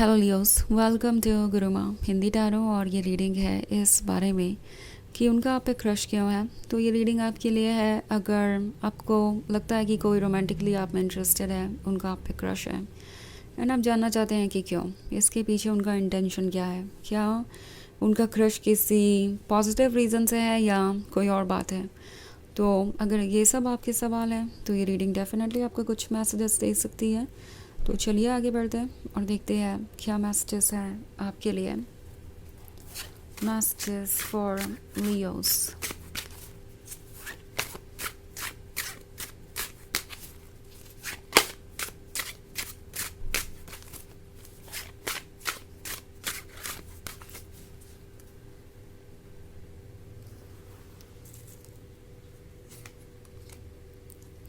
Hello Leos, welcome to Guruma Hindi tarot. और ये reading है इस बारे में कि उनका आप पे क्रश क्यों है। तो ये रीडिंग आपके लिए है अगर आपको लगता है कि कोई रोमांटिकली आप में इंटरेस्टेड है, उनका आप पे क्रश है एंड आप जानना चाहते हैं कि क्यों, इसके पीछे उनका इंटेंशन क्या है, क्या उनका क्रश किसी पॉजिटिव रीज़न से है या कोई और बात है। तो अगर ये सब आपके सवाल हैं तो ये रीडिंग डेफिनेटली आपको कुछ मैसेजेस दे सकती है। तो चलिए आगे बढ़ते हैं और देखते हैं क्या मैसेजेस हैं आपके लिए। Messages for Leos.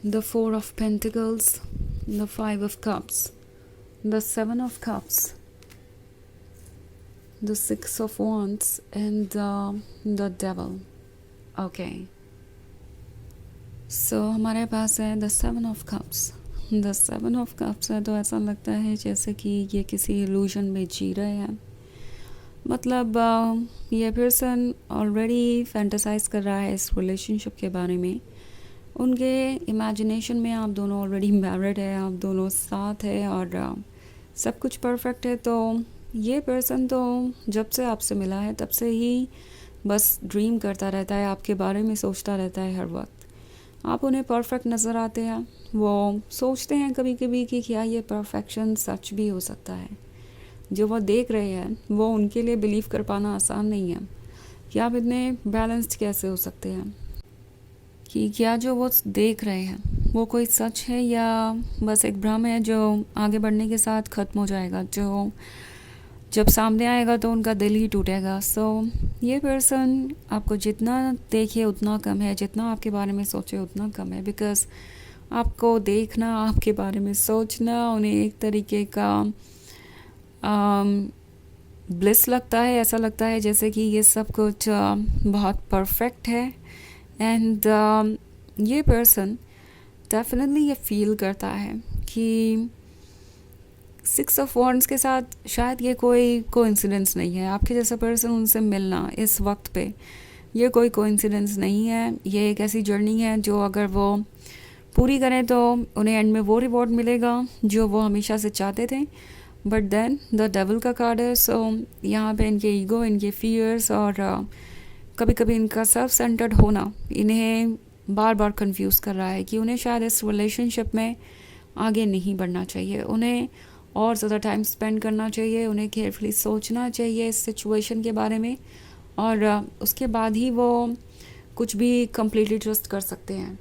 The Four of Pentacles, the Five of Cups, the Seven of Cups, the Six of Wands and the Devil. Okay. So हमारे पास है the Seven of Cups. The Seven of Cups है तो ऐसा लगता है जैसे कि ये किसी इल्यूजन में जी रहे हैं। मतलब ये पर्सन ऑलरेडी फैंटेसाइज कर रहा है इस रिलेशनशिप के बारे में। उनके इमेजिनेशन में आप दोनों ऑलरेडी मैरिड है, आप दोनों साथ है और सब कुछ परफेक्ट है। तो ये पर्सन तो जब से आपसे मिला है तब से ही बस ड्रीम करता रहता है, आपके बारे में सोचता रहता है हर वक्त। आप उन्हें परफेक्ट नज़र आते हैं। वो सोचते हैं कभी कभी कि क्या ये परफेक्शन सच भी हो सकता है। जो वो देख रहे हैं वो उनके लिए बिलीव कर पाना आसान नहीं है कि आप इतने बैलेंस्ड कैसे हो सकते हैं, कि क्या जो वो देख रहे हैं वो कोई सच है या बस एक भ्रम है जो आगे बढ़ने के साथ ख़त्म हो जाएगा, जो जब सामने आएगा तो उनका दिल ही टूटेगा। सो ये पर्सन आपको जितना देखे उतना कम है, जितना आपके बारे में सोचे उतना कम है। बिकॉज़ आपको देखना, आपके बारे में सोचना उन्हें एक तरीके का ब्लिस लगता है। ऐसा लगता है जैसे कि ये सब कुछ बहुत परफेक्ट है। एंड ये पर्सन डेफिनेटली ये फील करता है कि सिक्स ऑफ वॉन्ड्स के साथ शायद ये कोई कोइंसिडेंस नहीं है। आपके जैसा पर्सन उनसे मिलना इस वक्त पे ये कोई कोइंसिडेंस नहीं है। ये एक ऐसी जर्नी है जो अगर वो पूरी करें तो उन्हें एंड में वो रिवॉर्ड मिलेगा जो वो हमेशा से चाहते थे। बट देन द डेविल का कार्ड है। सो यहाँ पे इनके ईगो, इनके फियर्स और कभी कभी इनका सेल्फ सेंटर्ड होना इन्हें बार बार कंफ्यूज कर रहा है कि उन्हें शायद इस रिलेशनशिप में आगे नहीं बढ़ना चाहिए, उन्हें और ज़्यादा टाइम स्पेंड करना चाहिए, उन्हें केयरफुली सोचना चाहिए इस सिचुएशन के बारे में और उसके बाद ही वो कुछ भी कम्प्लीटली ट्रस्ट कर सकते हैं।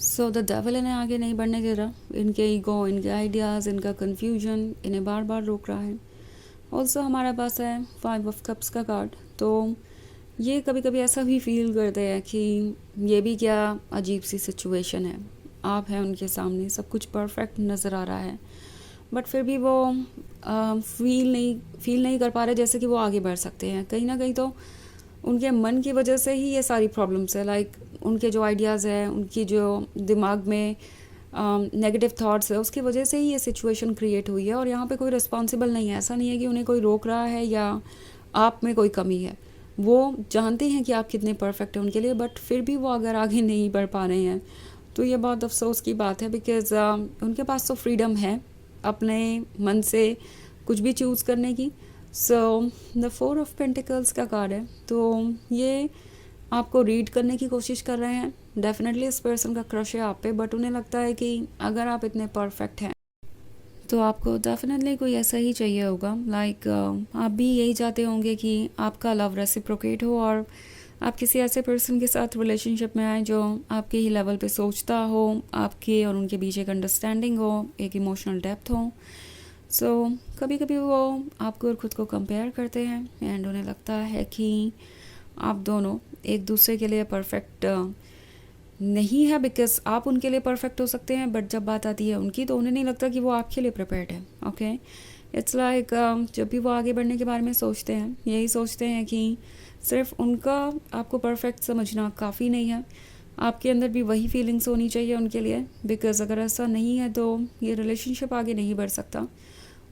सो द डेविल इन्हें आगे नहीं बढ़ने दे रहा। इनके ईगो, इनके आइडियाज़, इनका कन्फ्यूजन इन्हें बार बार रोक रहा है। ऑल्सो हमारे पास है फाइव ऑफ कप्स का कार्ड। तो ये कभी कभी ऐसा भी फील करते हैं कि ये भी क्या अजीब सी सिचुएशन है। आप हैं उनके सामने, सब कुछ परफेक्ट नज़र आ रहा है बट फिर भी वो फील नहीं कर पा रहे जैसे कि वो आगे बढ़ सकते हैं। कहीं ना कहीं तो उनके मन की वजह से ही ये सारी प्रॉब्लम्स है। लाइक उनके जो आइडियाज़ हैं, उनकी जो दिमाग में नेगेटिव थॉट्स है, उसकी वजह से ही ये सिचुएशन क्रिएट हुई है। और यहाँ पे कोई रिस्पॉन्सिबल नहीं है। ऐसा नहीं है कि उन्हें कोई रोक रहा है या आप में कोई कमी है। वो जानते हैं कि आप कितने परफेक्ट हैं उनके लिए, बट फिर भी वो अगर आगे नहीं बढ़ पा रहे हैं तो ये बहुत अफसोस की बात है। बिकॉज़ उनके पास तो फ्रीडम है अपने मन से कुछ भी चूज़ करने की। So the four of pentacles का कार्ड है। तो ये आपको रीड करने की कोशिश कर रहे हैं। डेफिनेटली इस पर्सन का क्रश है आप पे, बट उन्हें लगता है कि अगर आप इतने परफेक्ट हैं तो आपको डेफिनेटली कोई ऐसा ही चाहिए होगा। लाइक आप भी यही चाहते होंगे कि आपका लव रेसिप्रोकेट हो और आप किसी ऐसे पर्सन के साथ रिलेशनशिप में आए जो आपके ही लेवल पे सोचता हो, आपके और उनके बीच एक अंडरस्टैंडिंग हो, एक इमोशनल डेप्थ हो। सो कभी कभी वो आपको और ख़ुद को कंपेयर करते हैं एंड उन्हें लगता है कि आप दोनों एक दूसरे के लिए परफेक्ट नहीं है। बिकॉज आप उनके लिए परफेक्ट हो सकते हैं बट जब बात आती है उनकी तो उन्हें नहीं लगता कि वो आपके लिए प्रिपेयर्ड है। ओके, इट्स लाइक जब भी वो आगे बढ़ने के बारे में सोचते हैं यही सोचते हैं कि सिर्फ उनका आपको परफेक्ट समझना काफ़ी नहीं है, आपके अंदर भी वही फीलिंग्स होनी चाहिए उनके लिए। बिकॉज़ अगर ऐसा नहीं है तो ये रिलेशनशिप आगे नहीं बढ़ सकता।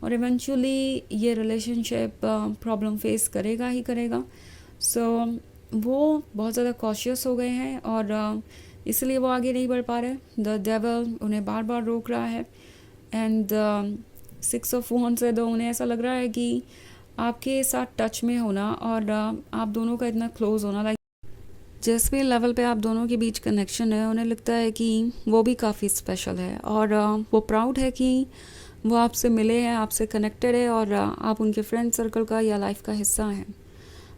और इवेंचुअली ये रिलेशनशिप प्रॉब्लम फेस करेगा ही करेगा. सो वो बहुत ज़्यादा कॉशियस हो गए हैं और इसलिए वो आगे नहीं बढ़ पा रहे. द डेविल उन्हें बार बार रोक रहा है. एंड 6 ऑफ wands से तो उन्हें ऐसा लग रहा है कि आपके साथ टच में होना और आप दोनों का इतना क्लोज होना, लाइक जिस भी लेवल पे आप दोनों के बीच कनेक्शन है, उन्हें लगता है कि वो भी काफ़ी स्पेशल है और वो प्राउड है कि वो आपसे मिले हैं, आपसे कनेक्टेड है और आप उनके फ्रेंड सर्कल का या लाइफ का हिस्सा हैं.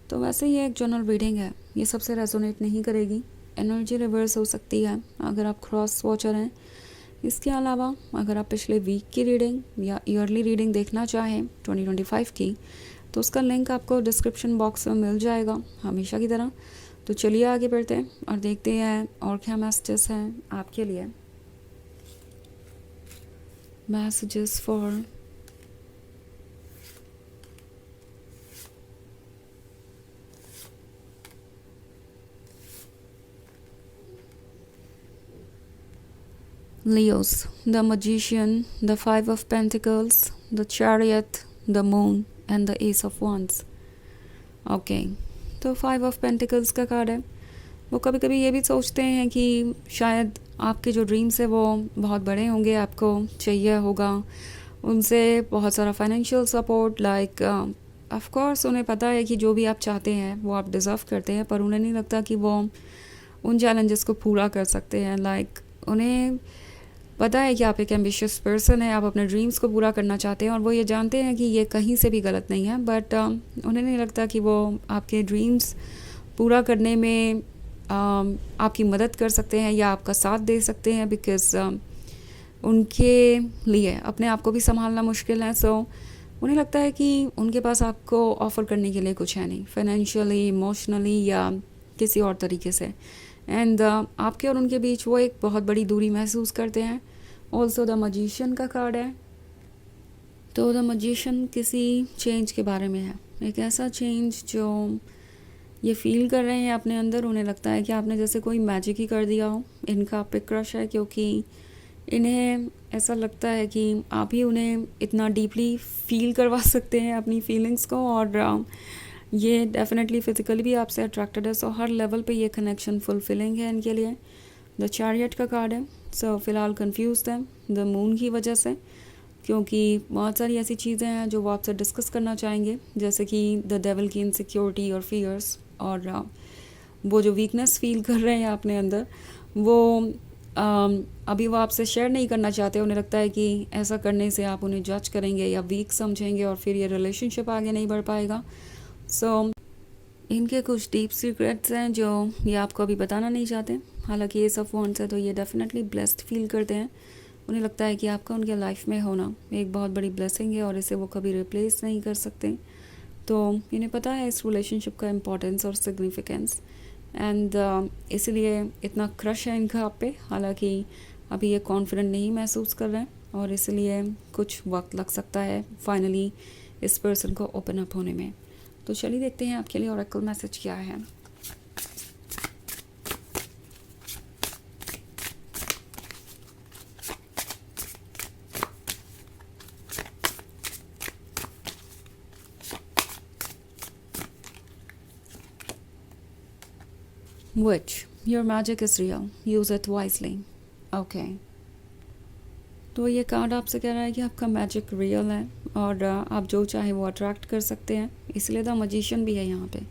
तो वैसे ये एक जनरल रीडिंग है, ये सबसे रेजोनेट नहीं करेगी. एनर्जी रिवर्स हो सकती है अगर आप क्रॉस वॉचर हैं. इसके अलावा अगर आप पिछले वीक की रीडिंग या ईयरली रीडिंग देखना चाहें 2025 की, तो उसका लिंक आपको डिस्क्रिप्शन बॉक्स में मिल जाएगा हमेशा की तरह. तो चलिए आगे बढ़ते हैं और देखते हैं और क्या मैसेजेस हैं आपके लिए. Messages for Leos, the Magician, the Five of Pentacles, the Chariot, the Moon and the Ace of Wands. Okay, तो 5 ऑफ पेंटिकल्स का कार्ड है. वो कभी कभी ये भी सोचते हैं कि शायद आपके जो ड्रीम्स है वो बहुत बड़े होंगे, आपको चाहिए होगा उनसे बहुत सारा financial support. Like of course उन्हें पता है कि जो भी आप चाहते हैं वो आप डिज़र्व करते हैं, पर उन्हें नहीं लगता कि वो उन चैलेंजेस को पूरा कर सकते हैं. लाइक उन्हें पता है कि आप एक एम्बिशियस पर्सन है, आप अपने ड्रीम्स को पूरा करना चाहते हैं और वो ये जानते हैं कि ये कहीं से भी गलत नहीं है, बट उन्हें नहीं लगता कि वो आपके ड्रीम्स पूरा करने में आपकी मदद कर सकते हैं या आपका साथ दे सकते हैं, बिकॉज उनके लिए अपने आप को भी संभालना मुश्किल है. सो उन्हें लगता है कि उनके पास आपको ऑफ़र करने के लिए कुछ है नहीं, फाइनेंशियली, इमोशनली या किसी और तरीके से. एंड आपके और उनके बीच वो एक बहुत बड़ी दूरी महसूस करते हैं. ऑल्सो द मजिशियन का कार्ड है. तो द मजिशियन किसी चेंज के बारे में है, एक ऐसा चेंज जो ये फील कर रहे हैं अपने अंदर. उन्हें लगता है कि आपने जैसे कोई मैजिक ही कर दिया हो. इनका आप पे क्रश है क्योंकि इन्हें ऐसा लगता है कि आप ही उन्हें इतना डीपली फील करवा सकते हैं अपनी फीलिंग्स को और ये डेफिनेटली फिजिकली भी आपसे अट्रैक्टेड है. सो हर लेवल पे ये कनेक्शन फुलफिलिंग है इनके लिए. द चैरियट का कार्ड है. सो फिलहाल कंफ्यूज है द मून की वजह से, क्योंकि बहुत सारी ऐसी चीज़ें हैं जो वो आपसे डिस्कस करना चाहेंगे, जैसे कि द डेविल की इनसिक्योरिटी और फियर्स और वो जो वीकनेस फील कर रहे हैं अपने अंदर, वो अभी वो आपसे शेयर नहीं करना चाहते. उन्हें लगता है कि ऐसा करने से आप उन्हें जज करेंगे या वीक समझेंगे और फिर ये रिलेशनशिप आगे नहीं बढ़ पाएगा. सो इनके कुछ डीप सीक्रेट्स हैं जो ये आपको अभी बताना नहीं चाहते. हालांकि ये सब वॉन्ट्स है तो ये डेफिनेटली ब्लेस्ड फील करते हैं. उन्हें लगता है कि आपका उनके लाइफ में होना एक बहुत बड़ी ब्लेसिंग है और इसे वो कभी रिप्लेस नहीं कर सकते. तो इन्हें पता है इस रिलेशनशिप का इम्पोर्टेंस और सिग्निफिकेंस, एंड इसलिए इतना क्रश है इनका आप पे. हालांकि अभी ये कॉन्फिडेंट नहीं महसूस कर रहे हैं और इसलिए कुछ वक्त लग सकता है फाइनली इस पर्सन को ओपन अप होने में. तो चलिए देखते हैं आपके लिए ऑरेकल मैसेज क्या है. Witch, your magic is real. Use it wisely. Okay. तो ये कार्ड आपसे कह रहा है कि आपका मैजिक रियल है और आप जो चाहे वो अट्रैक्ट कर सकते हैं, इसलिए द मजिशियन भी है यहाँ पे.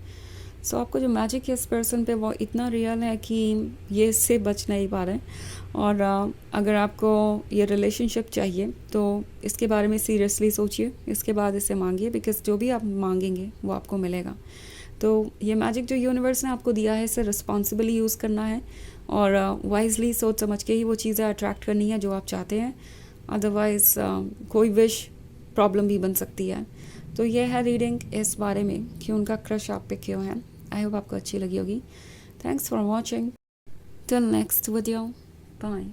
सो आपको जो मैजिक है इस पर्सन पे वो इतना रियल है कि ये इससे बच नहीं पा रहे. और अगर आपको ये रिलेशनशिप चाहिए तो इसके बारे में सीरियसली सोचिए, इसके बाद इसे मांगिए, बिकॉज जो भी आप मांगेंगे वो आपको मिलेगा. तो ये मैजिक जो यूनिवर्स ने आपको दिया है इसे रिस्पॉन्सिबली यूज़ करना है और वाइजली सोच समझ के ही वो चीज़ें अट्रैक्ट करनी है जो आप चाहते हैं. अदरवाइज़ कोई विश प्रॉब्लम भी बन सकती है. तो ये है रीडिंग इस बारे में कि उनका क्रश आप पे क्यों है. आई होप आपको अच्छी लगी होगी. Thanks for watching. Till next video. Bye.